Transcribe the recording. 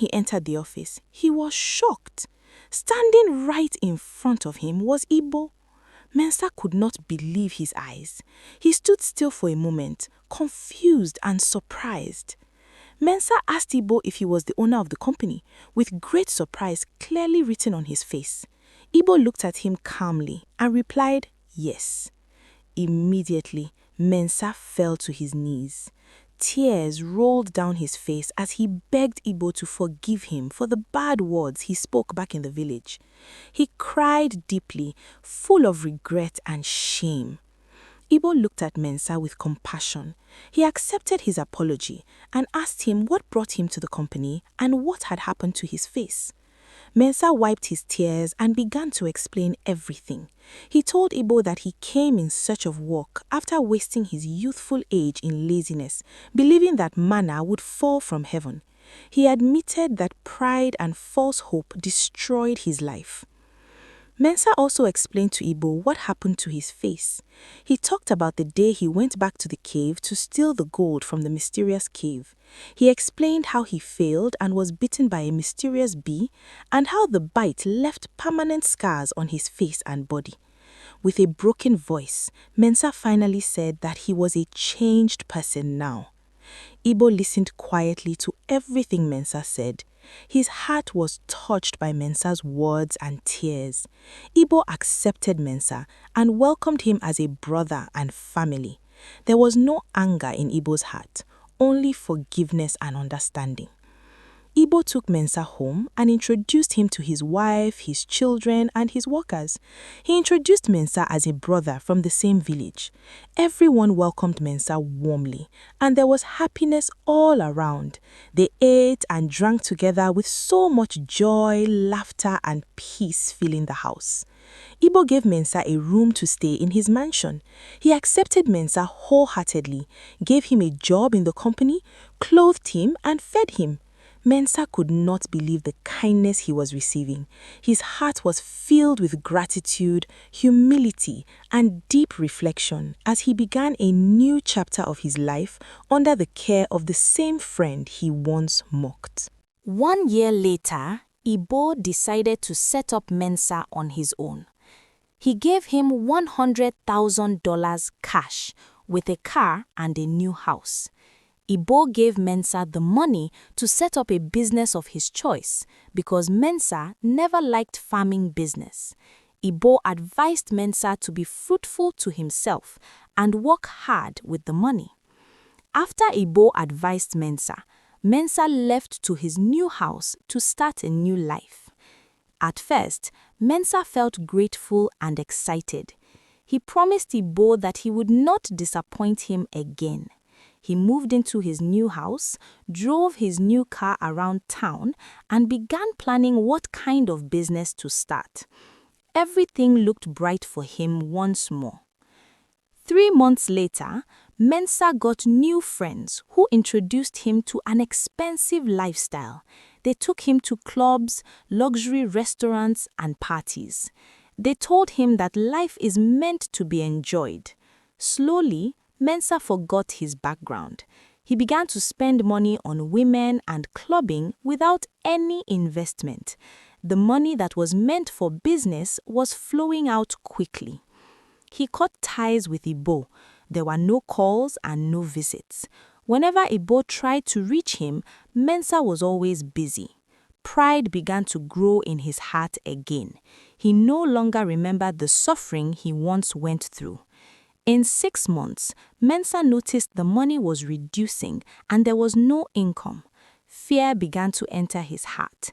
He entered the office. He was shocked. Standing right in front of him was Ebo. Mensa could not believe his eyes. He stood still for a moment, confused and surprised. Mensa asked Ebo if he was the owner of the company, with great surprise clearly written on his face. Ebo looked at him calmly and replied, "Yes." Immediately, Mensa fell to his knees. Tears rolled down his face as he begged Ebo to forgive him for the bad words he spoke back in the village. He cried deeply, full of regret and shame. Ebo looked at Mensa with compassion. He accepted his apology and asked him what brought him to the company and what had happened to his face. Mensa wiped his tears and began to explain everything. He told Ebo that he came in search of work after wasting his youthful age in laziness, believing that manna would fall from heaven. He admitted that pride and false hope destroyed his life. Mensa also explained to Ebo what happened to his face. He talked about the day he went back to the cave to steal the gold from the mysterious cave. He explained how he failed and was bitten by a mysterious bee, and how the bite left permanent scars on his face and body. With a broken voice, Mensa finally said that he was a changed person now. Ebo listened quietly to everything Mensa said. His heart was touched by Mensa's words and tears. Ebo accepted Mensa and welcomed him as a brother and family. There was no anger in Ebo's heart, only forgiveness and understanding. Ebo took Mensa home and introduced him to his wife, his children, and his workers. He introduced Mensa as a brother from the same village. Everyone welcomed Mensa warmly, and there was happiness all around. They ate and drank together with so much joy, laughter, and peace filling the house. Ebo gave Mensa a room to stay in his mansion. He accepted Mensa wholeheartedly, gave him a job in the company, clothed him, and fed him. Mensa could not believe the kindness he was receiving. His heart was filled with gratitude, humility, and deep reflection as he began a new chapter of his life under the care of the same friend he once mocked. 1 year later, Ebo decided to set up Mensa on his own. He gave him $100,000 cash with a car and a new house. Ebo gave Mensa the money to set up a business of his choice because Mensa never liked farming business. Ebo advised Mensa to be fruitful to himself and work hard with the money. After Ebo advised Mensa, Mensa left to his new house to start a new life. At first, Mensa felt grateful and excited. He promised Ebo that he would not disappoint him again. He moved into his new house, drove his new car around town, and began planning what kind of business to start. Everything looked bright for him once more. 3 months later, Mensa got new friends who introduced him to an expensive lifestyle. They took him to clubs, luxury restaurants, and parties. They told him that life is meant to be enjoyed. Slowly, Mensa forgot his background. He began to spend money on women and clubbing without any investment. The money that was meant for business was flowing out quickly. He cut ties with Ebo. There were no calls and no visits. Whenever Ebo tried to reach him, Mensa was always busy. Pride began to grow in his heart again. He no longer remembered the suffering he once went through. In 6 months, Mensa noticed the money was reducing and there was no income. Fear began to enter his heart.